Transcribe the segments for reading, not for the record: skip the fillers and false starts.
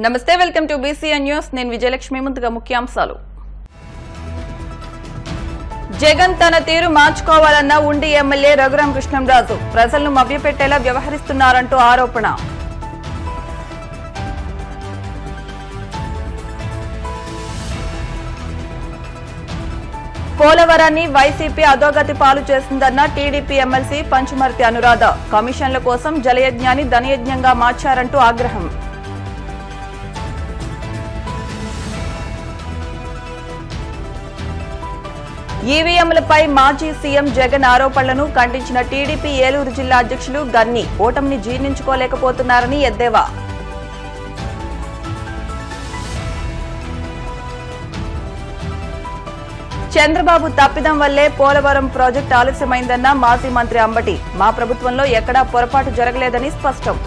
నమస్తే, welcome to BCN news. నేను విజయలక్ష్మి. ముందుగా ముఖ్యాంశాలు. జగన్ తన తీరు మార్చుకోవాలన్న ఉండి ఎమ్మెల్యే రఘురామ కృష్ణంరాజు ప్రజలను మభ్యపెట్టేలా వ్యవహరిస్తున్నారంటూ ఆరోపణ. పోలవరాన్ని వైసీపీ అధోగతి పాలు చేసిందన్న టీడీపీ ఎమ్మెల్సీ పంచుమర్తి అనురాధ కమిషన్ల కోసం జలయజ్ఞాన్ని ధనయజ్ఞంగా మార్చారంటూ ఆగ్రహం. ఈవీఎంలపై మాజీ సీఎం జగన్ ఆరోపణలను ఖండించిన టీడీపీ ఏలూరు జిల్లా అధ్యక్షులు గన్ని ఓటమిని జీర్ణించుకోలేకపోతున్నారని ఎద్దేవా. చంద్రబాబు తప్పిదం వల్లే పోలవరం ప్రాజెక్టు ఆలస్యమైందన్న మాజీ మంత్రి అంబటి మా ప్రభుత్వంలో ఎక్కడా పొరపాటు జరగలేదని స్పష్టం.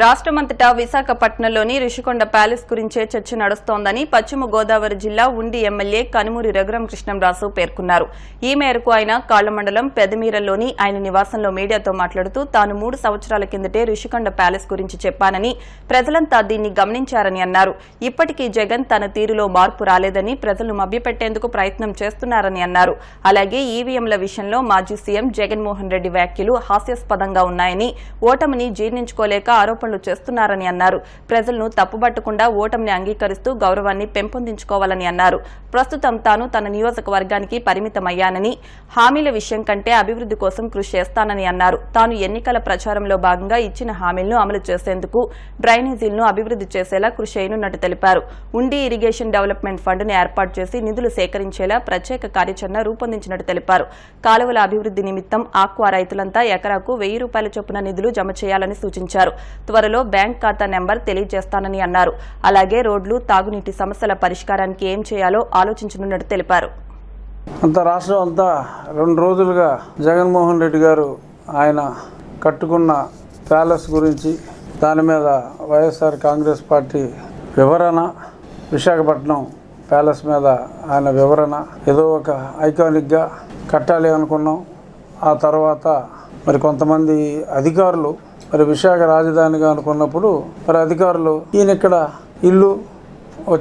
రాష్ట్రమంతటా విశాఖపట్నంలోని రిషికొండ ప్యాలెస్ గురించే చర్చ నడుస్తోందని పశ్చిమ గోదావరి జిల్లా ఉండి ఎమ్మెల్యే కనుమూరి రఘురామ కృష్ణంరాజు పేర్కొన్నారు. ఈ మేరకు ఆయన కాళ్ల మండలం పెదమీరల్లోని ఆయన నివాసంలో మీడియాతో మాట్లాడుతూ తాను 3 సంవత్సరాల కిందటే రిషికొండ ప్యాలెస్ గురించి చెప్పానని, ప్రజలంతా దీన్ని గమనించారని అన్నారు. ఇప్పటికీ జగన్ తన తీరులో మార్పు రాలేదని, ప్రజలను మభ్యపెట్టేందుకు ప్రయత్నం చేస్తున్నారని అన్నారు. అలాగే ఈవీఎంల విషయంలో మాజీ సీఎం జగన్మోహన్ రెడ్డి వ్యాఖ్యలు హాస్యాస్పదంగా ఉన్నాయని, ఓటమిని జీర్ణించుకోలేక ఆరోపణలు చేస్తున్నారని అన్నారు. ప్రజలను తప్పుబట్టకుండా ఓటమిని అంగీకరిస్తూ గౌరవాన్ని పెంపొందించుకోవాలని అన్నారు. ప్రస్తుతం తాను తన నియోజకవర్గానికి పరిమితమయ్యానని, హామీల విషయం కంటే అభివృద్ధి కోసం కృషి చేస్తానని అన్నారు. తాను ఎన్నికల ప్రచారంలో భాగంగా ఇచ్చిన హామీలను అమలు చేసేందుకు డ్రైనేజీలను అభివృద్ధి చేసేలా కృషి చేయనున్నట్టు తెలిపారు. ఉండి ఇరిగేషన్ డెవలప్మెంట్ ఫండ్ను ఏర్పాటు చేసి నిధులు సేకరించేలా ప్రత్యేక కార్యాచరణ రూపొందించినట్టు తెలిపారు. కాలువల అభివృద్ధి నిమిత్తం ఆక్వా రైతులంతా ఎకరాకు ₹1000 చొప్పున నిధులు జమ చేయాలని సూచించారు. త్వరలో బ్యాంక్ ఖాతా నెంబర్ తెలియజేస్తానని అన్నారు. అలాగే రోడ్లు, తాగునీటి సమస్యల పరిష్కారానికి ఏం చేయాలో ఆలోచించనున్నట్టు తెలిపారు. అంత రాష్ట్రం అంతా 2 రోజులుగా జగన్మోహన్ రెడ్డి గారు ఆయన కట్టుకున్న ప్యాలెస్ గురించి, దాని మీద వైఎస్ఆర్ కాంగ్రెస్ పార్టీ వివరణ, విశాఖపట్నం ప్యాలెస్ మీద ఆయన వివరణ, ఏదో ఒక ఐకానిక్గా కట్టాలి అనుకున్నాం. ఆ తర్వాత మరి కొంతమంది అధికారులు మరి విశాఖ రాజధానిగా అనుకున్నప్పుడు మరి అధికారులు ఈయన ఇక్కడ ఇల్లు,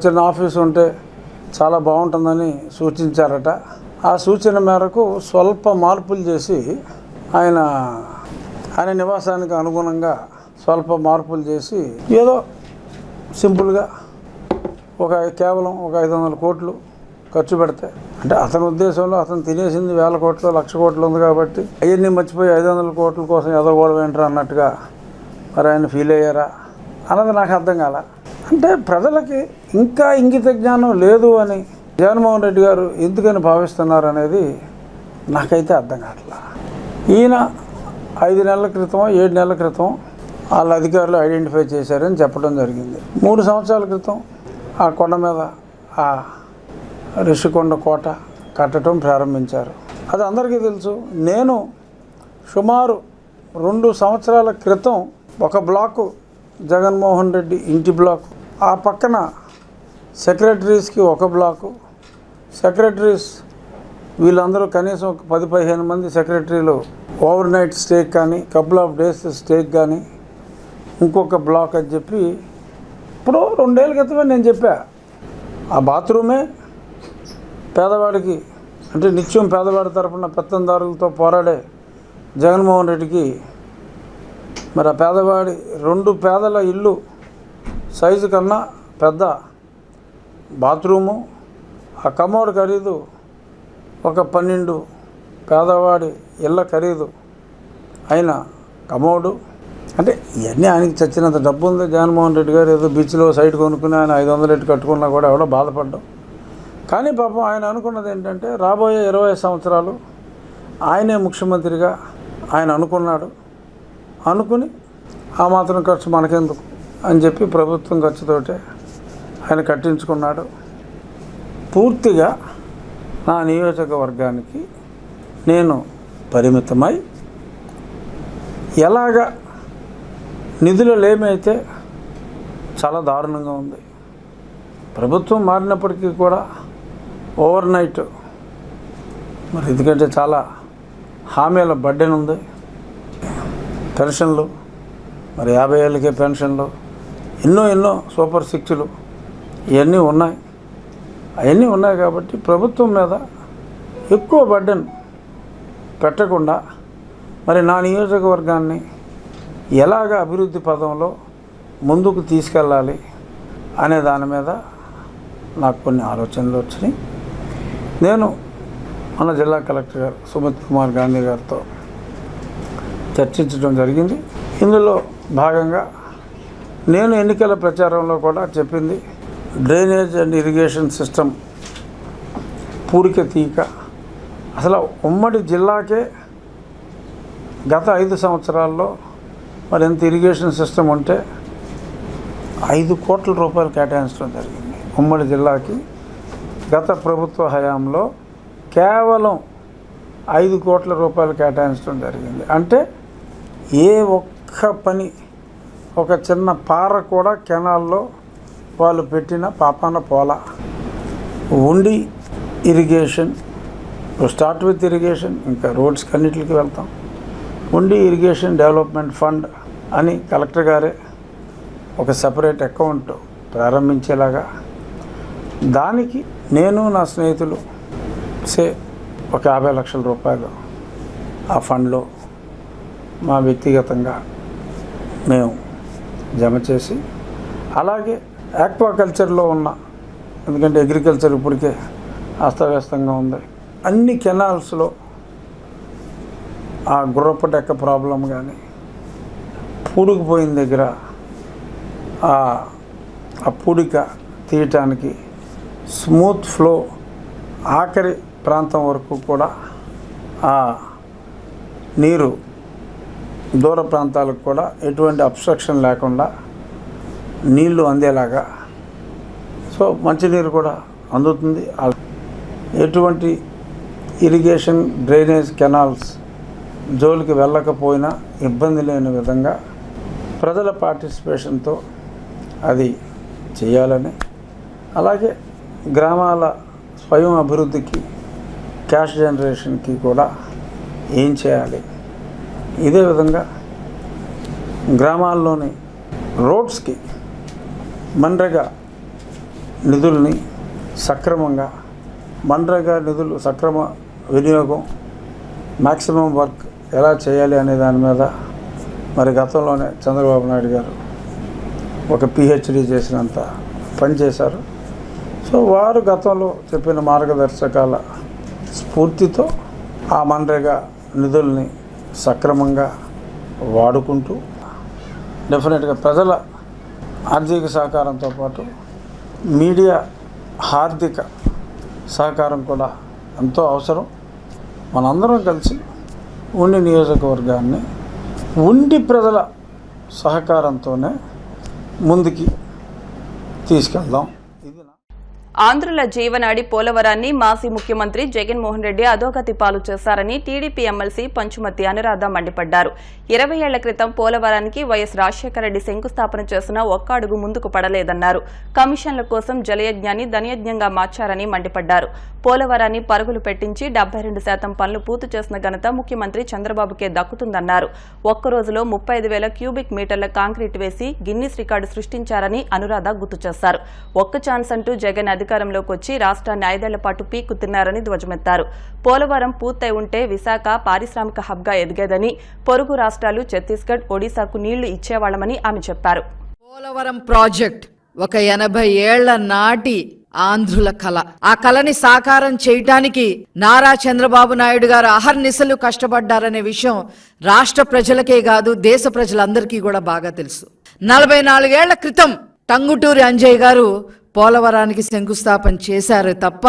చిన్న ఆఫీసు ఉంటే చాలా బాగుంటుందని సూచించారట. ఆ సూచన మేరకు స్వల్ప మార్పులు చేసి ఆయన నివాసానికి అనుగుణంగా స్వల్ప మార్పులు చేసి ఏదో సింపుల్గా కేవలం 500 కోట్లు ఖర్చు పెడితే, అంటే అతని ఉద్దేశంలో అతను తినేసింది 1000 కోట్లు, 1,00,000 కోట్లు ఉంది కాబట్టి అవన్నీ మర్చిపోయి 500 కోట్ల కోసం ఎదగోవడం ఏంటారు అన్నట్టుగా మరి ఆయన ఫీల్ అయ్యారా అన్నది నాకు అర్థం కాల. అంటే ప్రజలకి ఇంకా ఇంగిత జ్ఞానం లేదు అని జగన్మోహన్ రెడ్డి గారు ఎందుకని భావిస్తున్నారు అనేది నాకైతే అర్థం కావట్లా. ఈయన 5 నెలల క్రితం, 7 నెలల క్రితం వాళ్ళ అధికారులు ఐడెంటిఫై చేశారని చెప్పడం జరిగింది. 3 సంవత్సరాల క్రితం ఆ కొండ మీద ఆ రిషికొండ కోట కట్టడం ప్రారంభించారు. అది అందరికీ తెలుసు. నేను సుమారు 2 సంవత్సరాల క్రితం ఒక బ్లాకు, జగన్మోహన్ రెడ్డి ఇంటి బ్లాకు, ఆ పక్కన సెక్రటరీస్కి ఒక బ్లాకు, సెక్రటరీస్ వీళ్ళందరూ కనీసం 10-15 మంది సెక్రటరీలు ఓవర్ నైట్ స్టేక్ కానీ, కపుల్ ఆఫ్ డేస్ స్టేక్ కానీ, ఇంకొక బ్లాక్ అని చెప్పి ఇప్పుడు 2 ఏళ్ళ క్రితమే నేను చెప్పా. ఆ బాత్రూమే పేదవాడికి, అంటే నిత్యం పేదవాడి తరఫున పెత్తందారులతో పోరాడే జగన్మోహన్ రెడ్డికి మరి ఆ పేదవాడి 2 పేదల ఇల్లు సైజు కన్నా పెద్ద బాత్రూము, ఆ కమోడ్ ఖరీదు ఒక 12 పేదవాడి ఇళ్ళ ఖరీదు అయిన కమోడు. అంటే ఇవన్నీ ఆయనకి చచ్చినంత డబ్బు ఉంది. జగన్మోహన్ రెడ్డి గారు ఏదో బీచ్లో సైట్ కొనుక్కుని ఆయన 500 రెట్లు కట్టుకున్నా కూడా ఎవడో బాధపడ్డాం. కానీ పాపం ఆయన అనుకున్నది ఏంటంటే రాబోయే 20 సంవత్సరాలు ఆయనే ముఖ్యమంత్రిగా ఆయన అనుకున్నాడు. అనుకుని ఆ మాత్రం ఖర్చు మనకెందుకు అని చెప్పి ప్రభుత్వం ఖర్చుతోటే ఆయన కట్టించుకున్నాడు. పూర్తిగా నా నియోజకవర్గానికి నేను పరిమితమై ఎలాగా నిధులు లేమైతే చాలా దారుణంగా ఉంది. ప్రభుత్వం మారినప్పటికీ కూడా ఓవర్ నైట్ మరి ఎందుకంటే చాలా హామీల బర్డెన్ ఉంది. పెన్షన్లు మరి 50 ఏళ్ళకే పెన్షన్లు, ఎన్నో సూపర్ సిక్స్లు ఇవన్నీ ఉన్నాయి. అవన్నీ ఉన్నాయి కాబట్టి ప్రభుత్వం మీద ఎక్కువ బర్డెన్ పెట్టకుండా మరి నా నియోజకవర్గాన్ని ఎలాగ అభివృద్ధి పదంలో ముందుకు తీసుకెళ్ళాలి అనే దాని మీద నాకు కొన్ని ఆలోచనలు వచ్చినాయి. నేను మన జిల్లా కలెక్టర్ గారు సుమిత్ కుమార్ గాంధీ గారితో చర్చించడం జరిగింది. ఇందులో భాగంగా నేను ఎన్నికల ప్రచారంలో కూడా చెప్పింది డ్రైనేజ్ అండ్ ఇరిగేషన్ సిస్టమ్ పూడిక తీక అసలు ఉమ్మడి జిల్లాకే గత 5 సంవత్సరాల్లో మరి ఎంత ఇరిగేషన్ సిస్టమ్ ఉంటే 5 కోట్ల రూపాయలు కేటాయించడం జరిగింది. ఉమ్మడి జిల్లాకి గత ప్రభుత్వ హయాంలో కేవలం 5 కోట్ల రూపాయలు కేటాయించడం జరిగింది. అంటే ఏ ఒక్క పని ఒక చిన్న పార కూడా కెనాల్లో వాళ్ళు పెట్టిన పాపాన పోల. ఉండి ఇరిగేషన్, స్టార్ట్ విత్ ఇరిగేషన్, ఇంకా రోడ్స్కి అన్నిటికి వెళ్తాం. ఉండి ఇరిగేషన్ డెవలప్మెంట్ ఫండ్ అని కలెక్టర్ గారే ఒక సపరేట్ అకౌంట్ ప్రారంభించేలాగా, దానికి నేను నా స్నేహితులు ఒక 50 లక్షల రూపాయలు ఆ ఫండ్లో మా వ్యక్తిగతంగా మేము జమ చేసి, అలాగే ఆక్వాకల్చర్లో ఉన్న, ఎందుకంటే అగ్రికల్చర్ ఇప్పటికే అస్తవ్యస్తంగా ఉంది, అన్ని కెనాల్స్లో ఆ గుర్రపు డెక్క ప్రాబ్లం కానీ పూడుకుపోయిన దగ్గర ఆ పూడిక తీయటానికి స్మూత్ ఫ్లో ఆఖరి ప్రాంతం వరకు కూడా ఆ నీరు దూర ప్రాంతాలకు కూడా ఎటువంటి అబ్స్ట్రక్షన్ లేకుండా నీళ్లు అందేలాగా, సో మంచినీరు కూడా అందుతుంది. ఎటువంటి ఇరిగేషన్ డ్రైనేజ్ కెనాల్స్ జోలికి వెళ్ళకపోయినా ఇబ్బంది లేని విధంగా ప్రజల పార్టిసిపేషన్తో అది చేయాలని, అలాగే గ్రామాల స్వయం అభివృద్ధికి, క్యాష్ జనరేషన్కి కూడా ఏం చేయాలి, ఇదే విధంగా గ్రామాల్లోని రోడ్స్కి మన్రేగా నిధుల్ని సక్రమంగా, మన్రేగా నిధులు సక్రమ వినియోగం, మ్యాక్సిమం వర్క్ ఎలా చేయాలి అనే దాని మీద మరి గతంలోనే చంద్రబాబు నాయుడు గారు ఒక పిహెచ్డి చేసినంత పని చేశారు. సో వారు గతంలో చెప్పిన మార్గదర్శకాల స్ఫూర్తితో ఆ మన్రేగా నిధుల్ని సక్రమంగా వాడుకుంటూ, డెఫినెట్గా ప్రజల ఆర్థిక సహకారంతో పాటు మీడియా ఆర్థిక సహకారం కూడా ఎంతో అవసరం. మనందరం కలిసి ఉండి నియోజకవర్గాన్ని ఉండి ప్రజల సహకారంతోనే ముందుకి తీసుకెళ్దాం. ఆంధ్రుల జీవనాడి పోలవరాన్ని మాజీ ముఖ్యమంత్రి జగన్మోహన్ రెడ్డి అధోగతి పాలు చేశారని టీడీపీ ఎమ్మెల్సీ పంచుమతి అనురాధ మండిపడ్డారు. 20 ఏళ్ల క్రితం పోలవరానికి వైఎస్ రాజశేఖర రెడ్డి శంకుస్థాపన చేసిన ఒక్క అడుగు ముందుకు పడలేదన్నారు. కమిషన్ల కోసం జలయజ్ఞాన్ని ధనయజ్ఞంగా మార్చారని మండిపడ్డారు. పోలవరాన్ని పరుగులు పెట్టించి 72% పనులు పూర్తి చేసిన ఘనత ముఖ్యమంత్రి చంద్రబాబుకే దక్కుతుందన్నారు. ఒక్కరోజులో 35,000 క్యూబిక్ మీటర్ల కాంక్రీట్ వేసి గిన్నిస్ రికార్డు సృష్టించారని అనురాధ గుర్తు చేశారు. ఒక్క ఛాన్స్ అంటూ జగన్ అధికారంలోకి వచ్చి రాష్ట్రాన్ని 5 ఏళ్ల పాటు పీక్కుతిన్నారని ధ్వజమెత్తారు. పోలవరం పూర్తయి ఉంటే విశాఖ పారిశ్రామిక హబ్గా ఎదిగేదని, పొరుగు రాష్ట్రాలు ఛత్తీస్గఢ్, ఒడిశాకు నీళ్లు ఇచ్చేవాళ్లమని ఆమె చెప్పారు. పోలవరం ప్రాజెక్ట్ ఒక 80 ఏళ్ల నాటి ఆంధ్రుల కళ. ఆ కళని సాకారం చేయటానికి నారా చంద్రబాబు నాయుడు గారు అహర్నిశలు కష్టపడ్డారనే విషయం రాష్ట్ర ప్రజలకే కాదు, దేశ ప్రజలందరికీ కూడా బాగా తెలుసు. 44 ఏళ్ల క్రితం టంగుటూరి అంజయ్య గారు పోలవరానికి శంకుస్థాపన చేశారు తప్ప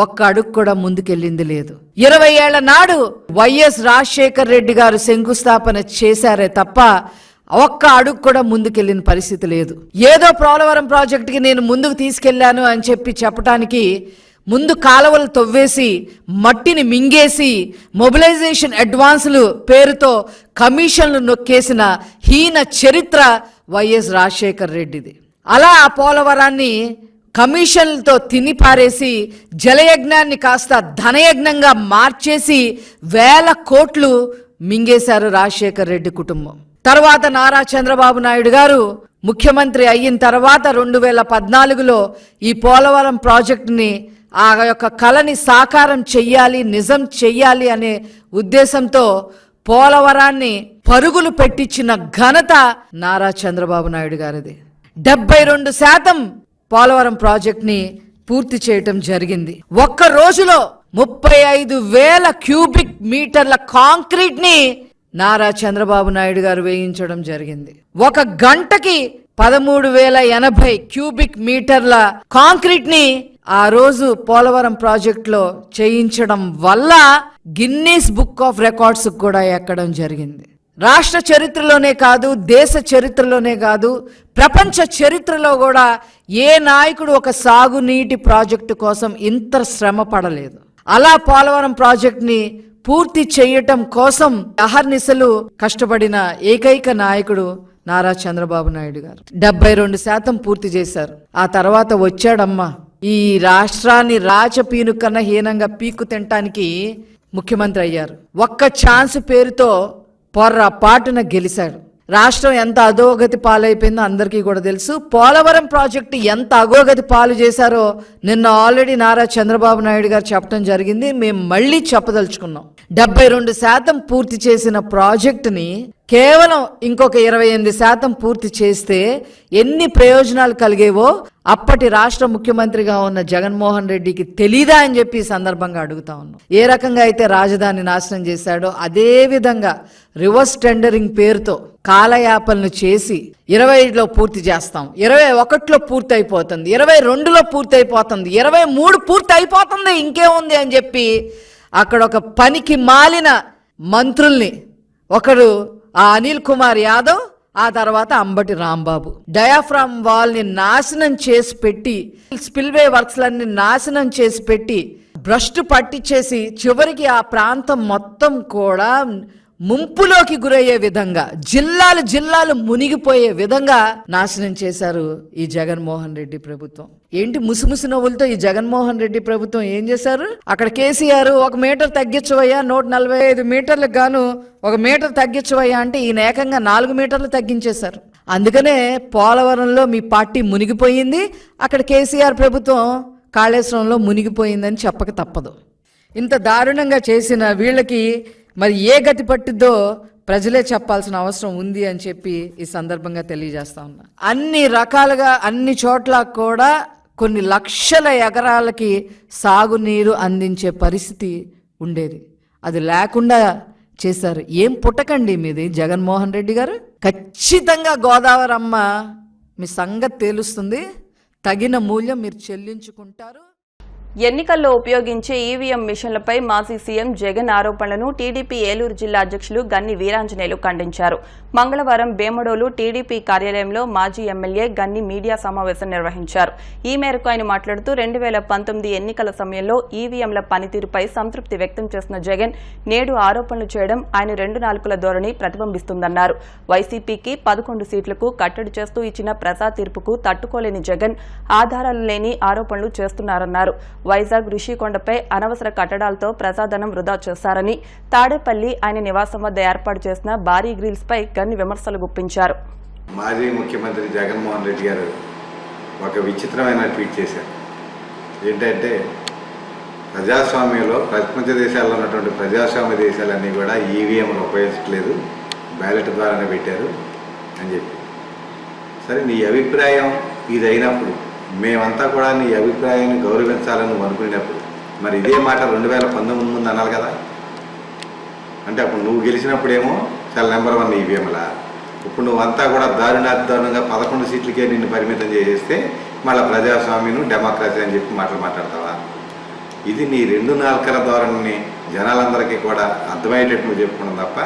ఒక్క అడుగు కూడా ముందుకెళ్ళింది లేదు. 20 ఏళ్ల నాడు వైఎస్ రాజశేఖర్ రెడ్డి గారు శంకుస్థాపన చేశారే తప్ప ఒక్క అడుగు కూడా ముందుకెళ్ళిన పరిస్థితి లేదు. ఏదో పోలవరం ప్రాజెక్టుకి నేను ముందుకు తీసుకెళ్లాను అని చెప్పటానికి ముందు కాలువలు తవ్వేసి మట్టిని మింగేసి మొబిలైజేషన్ అడ్వాన్సులు పేరుతో కమిషన్లు నొక్కేసిన హీన చరిత్ర వైఎస్ రాజశేఖర్ రెడ్డిది. అలా ఆ పోలవరాన్ని కమిషన్లతో తినిపారేసి జలయజ్ఞాన్ని కాస్త ధనయజ్ఞంగా మార్చేసి 1000 కోట్లు మింగేశారు రాజశేఖర్ రెడ్డి కుటుంబం. తర్వాత నారా చంద్రబాబు నాయుడు గారు ముఖ్యమంత్రి అయిన తర్వాత 2014లో ఈ పోలవరం ప్రాజెక్టుని ఆ యొక్క కళని సాకారం చెయ్యాలి, నిజం చెయ్యాలి అనే ఉద్దేశంతో పోలవరాన్ని పరుగులు పెట్టించిన ఘనత నారా చంద్రబాబు నాయుడు గారిది. 72% పోలవరం ప్రాజెక్ట్ని పూర్తి చేయటం జరిగింది. ఒక్క రోజులో 35,000 క్యూబిక్ మీటర్ల కాంక్రీట్ ని నారా చంద్రబాబు నాయుడు గారు వేయించడం జరిగింది. ఒక గంటకి 13,080 క్యూబిక్ మీటర్ల కాంక్రీట్ ని ఆ రోజు పోలవరం ప్రాజెక్టులో చేయించడం వల్ల గిన్నీస్ బుక్ ఆఫ్ రికార్డ్స్ కూడా ఎక్కడం జరిగింది. రాష్ట్ర చరిత్రలోనే కాదు, దేశ చరిత్రలోనే కాదు, ప్రపంచ చరిత్రలో కూడా ఏ నాయకుడు ఒక సాగునీటి ప్రాజెక్టు కోసం ఇంత శ్రమ పడలేదు. అలా పోలవరం ప్రాజెక్ట్ని పూర్తి చేయటం కోసం అహర్నిశలు కష్టపడిన ఏకైక నాయకుడు నారా చంద్రబాబు నాయుడు గారు. 72% పూర్తి చేశారు. ఆ తర్వాత వచ్చాడమ్మా ఈ రాష్ట్రాన్ని రాచపీను కన్నా హీనంగా పీక్కు తినటానికి ముఖ్యమంత్రి అయ్యారు. ఒక్క ఛాన్స్ పేరుతో పొర్రపాటున గెలిచాడు. రాష్ట్రం ఎంత అధోగతి పాలైపోయిందో అందరికీ కూడా తెలుసు. పోలవరం ప్రాజెక్టు ఎంత అధోగతి పాలు చేశారో నిన్న ఆల్రెడీ నారా చంద్రబాబు నాయుడు గారు చెప్పడం జరిగింది. మేము మళ్ళీ చెప్పదలుచుకున్నాం. 72% పూర్తి చేసిన ప్రాజెక్టుని కేవలం ఇంకొక 28% పూర్తి చేస్తే ఎన్ని ప్రయోజనాలు కలిగేవో అప్పటి రాష్ట్ర ముఖ్యమంత్రిగా ఉన్న జగన్మోహన్ రెడ్డికి తెలీదా అని చెప్పి ఈ సందర్భంగా అడుగుతా ఉన్నాం. ఏ రకంగా అయితే రాజధాని నాశనం చేశాడో అదే విధంగా రివర్స్ టెండరింగ్ పేరుతో కాలయాపనలు చేసి 20లో పూర్తి చేస్తాం, 21లో పూర్తి అయిపోతుంది, 22లో పూర్తి అయిపోతుంది, 23 పూర్తి అయిపోతుంది, ఇంకేముంది అని చెప్పి అక్కడ ఒక పనికి మాలిన మంత్రుల్ని, ఒకడు ఆ అనిల్ కుమార్ యాదవ్, ఆ తర్వాత అంబటి రాంబాబు డయాఫ్రామ్ వాల్ని నాశనం చేసి పెట్టి, స్పిల్వే వర్క్స్లన్నీ నాశనం చేసి పెట్టి, భ్రష్టు పట్టించేసి చివరికి ఆ ప్రాంతం మొత్తం కూడా ముంపులోకి గురయ్యే విధంగా, జిల్లాలు మునిగిపోయే విధంగా నాశనం చేశారు ఈ జగన్మోహన్ రెడ్డి ప్రభుత్వం. ఏంటి ముసిముసి నవ్వులతో ఈ జగన్మోహన్ రెడ్డి ప్రభుత్వం ఏం చేశారు? అక్కడ కేసీఆర్ 1 మీటర్ తగ్గించవయ్యా, 145 మీటర్లకు గాను 1 మీటర్ తగ్గించవయ్యా అంటే ఈయన ఏకంగా 4 మీటర్లు తగ్గించేశారు. అందుకనే పోలవరంలో మీ పార్టీ మునిగిపోయింది, అక్కడ కేసీఆర్ ప్రభుత్వం కాళేశ్వరంలో మునిగిపోయిందని చెప్పక తప్పదు. ఇంత దారుణంగా చేసిన వీళ్ళకి మరి ఏ గతి పట్టుద్దో ప్రజలే చెప్పాల్సిన అవసరం ఉంది అని చెప్పి ఈ సందర్భంగా తెలియజేస్తా ఉన్నా. అన్ని రకాలుగా అన్ని చోట్ల కూడా కొన్ని లక్షల ఎకరాలకి సాగునీరు అందించే పరిస్థితి ఉండేది, అది లేకుండా చేశారు. ఏం పుట్టకండి మీది జగన్మోహన్ రెడ్డి గారు. ఖచ్చితంగా గోదావరి అమ్మ మీ సంగతి తేలుస్తుంది, తగిన మూల్యం మీరు చెల్లించుకుంటారు. ఎన్నికల్లో ఉపయోగించే ఈవీఎం మిషన్లపై మాజీ సీఎం జగన్ ఆరోపణలను టీడీపీ ఏలూరు జిల్లా అధ్యక్షులు గన్ని వీరాంజనేయులు ఖండించారు. మంగళవారం బేమడోలు టీడీపీ కార్యాలయంలో మాజీ ఎమ్మెల్యే గన్ని మీడియా సమావేశం నిర్వహించారు. ఈ మేరకు ఆయన మాట్లాడుతూ 2019 ఎన్నికల సమయంలో ఈవీఎంల పనితీరుపై సంతృప్తి వ్యక్తం చేసిన జగన్ నేడు ఆరోపణలు చేయడం ఆయన 2 నాలుకల ధోరణి ప్రతిబింబిస్తుందన్నారు. వైసీపీకి 11 సీట్లకు కట్టడి చేస్తూ ఇచ్చిన ప్రజా తీర్పుకు తట్టుకోలేని జగన్ ఆధారాలు లేని ఆరోపణలు చేస్తున్నారన్నారు. వైజాగ్ ఋషికొండపై అనవసర కట్టడాలతో ప్రజాధనం వృధా చేశారని, తాడేపల్లి ఆయన నివాసం వద్ద ఏర్పాటు చేసిన భారీ గ్రిల్స్ పై గన్ని విమర్శలు గుప్పించారు. మాజీ ముఖ్యమంత్రి జగన్మోహన్ రెడ్డి గారు ఒక విచిత్రమైన ట్వీట్ చేశారు. ఏంటంటే ప్రజాస్వామ్యంలో ప్రపంచ దేశాల్లో ఉన్నటువంటి ప్రజాస్వామ్య దేశాలన్నీ కూడా ఈవీఎంలు ఉపయోగించట్లేదు, బ్యాలెట్ ద్వారానే పెట్టారు అని చెప్పి. సరే, నీ అభిప్రాయం ఇది అయినప్పుడు మేమంతా కూడా నీ అభిప్రాయాన్ని గౌరవించాలని నువ్వు అనుకునేటప్పుడు మరి ఇదే మాట 2019 ముందు అనాలి కదా. అంటే అప్పుడు నువ్వు గెలిచినప్పుడేమో చాలా నెంబర్ 1 ఈవీఎంలా, ఇప్పుడు నువ్వంతా కూడా దారుణంగా 11 సీట్లకే నిన్ను పరిమితం చేసేస్తే మళ్ళీ ప్రజాస్వామ్యం డెమోక్రసీ అని చెప్పి మాట్లాడతావా? ఇది నీ 2 నాలుకల ధోరణిని జనాలందరికీ కూడా అర్థమయ్యేటట్టు నువ్వు చెప్పుకున్నాం తప్ప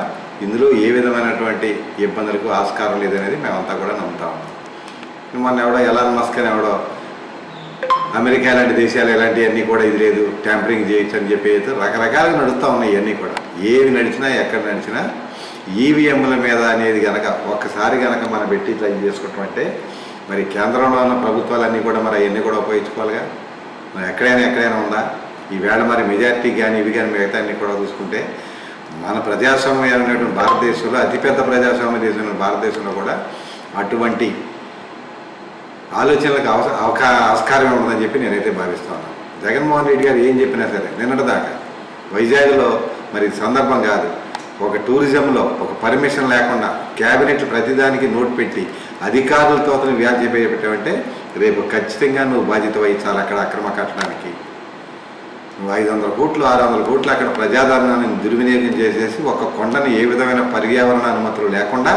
ఇందులో ఏ విధమైనటువంటి ఇబ్బందులకు ఆస్కారం లేదనేది మేమంతా కూడా నమ్ముతా ఉన్నాం. మొన్న ఎవడో ఎలాన్ మస్క్ అని ఎవడో అమెరికా లాంటి దేశాలు ఇలాంటివన్నీ కూడా ఇది లేదు, ట్యాంపరింగ్ చేయొచ్చు అని చెప్పి రకరకాలుగా నడుస్తూ ఉన్నాయి. ఇవన్నీ కూడా ఏవి నడిచినా ఎక్కడ నడిచినా ఈవీఎంల మీద అనేది కనుక ఒక్కసారి కనుక మనం పెట్టి ఇట్లా చేసుకుంటాం అంటే మరి కేంద్రంలో ఉన్న ప్రభుత్వాలన్నీ కూడా మరి అవన్నీ కూడా ఉపయోగించుకోవాలిగా. మరి ఎక్కడైనా ఉందా ఈవేళ? మరి మెజార్టీ కానీ ఇవి కానీ మిగతా అన్నీ కూడా చూసుకుంటే మన ప్రజాస్వామ్యం అనేటువంటి భారతదేశంలో అతిపెద్ద ప్రజాస్వామ్య దేశంలో భారతదేశంలో కూడా అటువంటి ఆలోచనలకు ఆస్కారం ఉంటుందని చెప్పి నేనైతే భావిస్తున్నాను. జగన్మోహన్ రెడ్డి గారు ఏం చెప్పినా సరే నిన్నటిదాకా వైజాగ్లో మరి సందర్భం కాదు, ఒక టూరిజంలో ఒక పర్మిషన్ లేకుండా క్యాబినెట్ ప్రతిదానికి నోటు పెట్టి అధికారులతో వ్యాధి చేపట్టామంటే రేపు ఖచ్చితంగా నువ్వు బాధ్యత వహించాలి. అక్కడ అక్రమ కట్టడానికి నువ్వు 500 కోట్లు 600 కోట్లు అక్కడ ప్రజాదరణాన్ని దుర్వినియోగం చేసేసి ఒక కొండని ఏ విధమైన పర్యావరణ అనుమతులు లేకుండా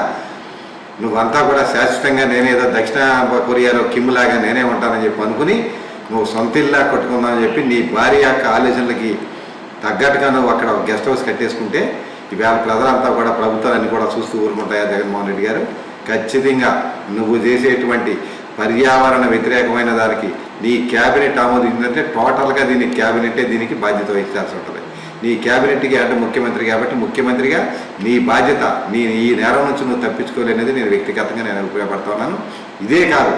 నువ్వంతా కూడా శాశ్వతంగా నేనేదో దక్షిణ కొరియాలో కిమ్ లాగా నేనే ఉంటానని చెప్పి అనుకుని నువ్వు సొంత ఇల్లా కొట్టుకుందామని చెప్పి నీ భార్య యొక్క ఆలోచనలకి తగ్గట్టుగా నువ్వు అక్కడ గెస్ట్ హౌస్ కట్టేసుకుంటే ఈవేళ ప్రజలంతా కూడా ప్రభుత్వాన్ని కూడా చూస్తూ ఊరుకుంటాయా జగన్మోహన్ రెడ్డి గారు? ఖచ్చితంగా నువ్వు చేసేటువంటి పర్యావరణ వ్యతిరేకమైన దానికి నీ క్యాబినెట్ ఆమోదించిందంటే టోటల్గా దీనికి బాధ్యత వహించాల్సి ఉంటుంది. నీ క్యాబినెట్కి అంటే ముఖ్యమంత్రి కాబట్టి ముఖ్యమంత్రిగా నీ బాధ్యత ఈ నేరం నుంచి నువ్వు తప్పించుకోలేనిది నేను వ్యక్తిగతంగా నేను ఉపయోగపడుతున్నాను. ఇదే కాదు,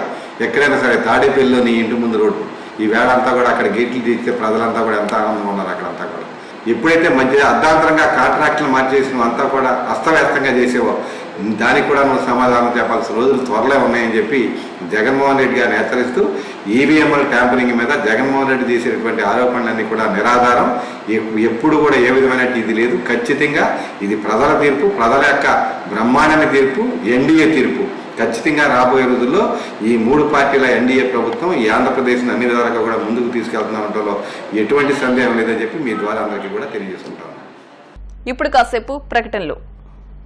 ఎక్కడైనా సరే తాడేపల్లిలో నీ ఇంటి ముందు రోడ్డు ఈ వేళ అంతా కూడా అక్కడ గేట్లు తీస్తే ప్రజలంతా కూడా ఎంత ఆనందంగా ఉన్నారు అక్కడంతా కూడా. ఎప్పుడైతే మంచిగా అర్ధాంతరంగా కాంట్రాక్టులు మార్చేసి నువ్వు అంతా కూడా అస్తవ్యస్తంగా చేసేవో దానికి కూడా నువ్వు సమాధానం చెప్పాల్సిన రోజులు త్వరలో ఉన్నాయని చెప్పి జగన్మోహన్ రెడ్డి గారిని హెచ్చరిస్తూ ఈవీఎంల ట్యాంపరింగ్ మీద జగన్మోహన్ రెడ్డి చేసేటువంటి ఆరోపణలన్నీ కూడా నిరాధారం. ఎప్పుడు కూడా ఏ విధమైన ఇది లేదు. ఖచ్చితంగా ఇది ప్రజల తీర్పు, ప్రజల యొక్క బ్రహ్మాండమైన తీర్పు, ఎన్డీఏ తీర్పు. ఖచ్చితంగా రాబోయే రోజుల్లో ఈ 3 పార్టీల ఎన్డీఏ ప్రభుత్వం ఈ ఆంధ్రప్రదేశ్ని అన్ని విధాలుగా కూడా ముందుకు తీసుకెళ్తున్నలో ఎటువంటి సందేహం లేదని చెప్పి మీ ద్వారా అందరికీ కూడా తెలియజేసుకుంటాను. ఇప్పుడు కాసేపు ప్రకటనలు.